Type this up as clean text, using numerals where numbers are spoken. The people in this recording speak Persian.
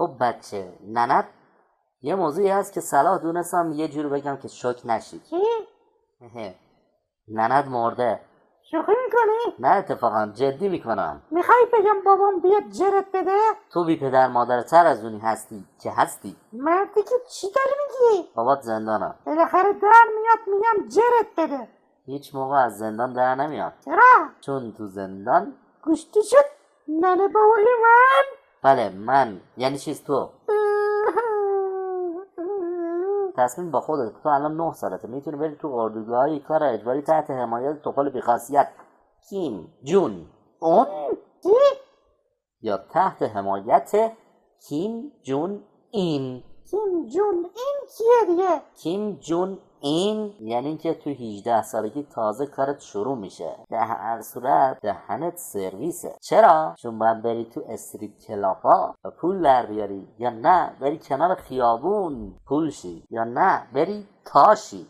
خب بچه ننت یه موضوعی هست که صلاح دونستم یه جوری بگم که شوک نشی. چی؟ ننت مرده. شوخی میکنی؟ نه اتفاقا جدی میکنم. میخوای بگم بابام بیاد جرت بده؟ تو بی پدر مادر تر از اونی هستی که هستی. مردی که چی داری میگی؟ بابات زندانم. بالاخره در میاد میگم جرت بده. هیچ موقع از زندان در نمیاد. چرا؟ چون تو زندان گوشتی شد ننه بابای من. بله من یعنی چیز تو تصمیم با خودت. تو الان 9 سالته میتونی بری تو اردوگاه کار اجباری تحت حمایت طفل بی‌خاصیت کیم جون اون چی؟ یا تحت حمایت کیم جون این. کیم جون این کیه دیگه؟ کیم جون این یعنی که تو 18 سالگی تازه کارت شروع میشه. در هر صورت دهنت سرویسه. چرا؟ چون باید بری تو استریت کلابا و پول در بیاری، یا نه بری کنار خیابون پول شی، یا نه بری تاشی.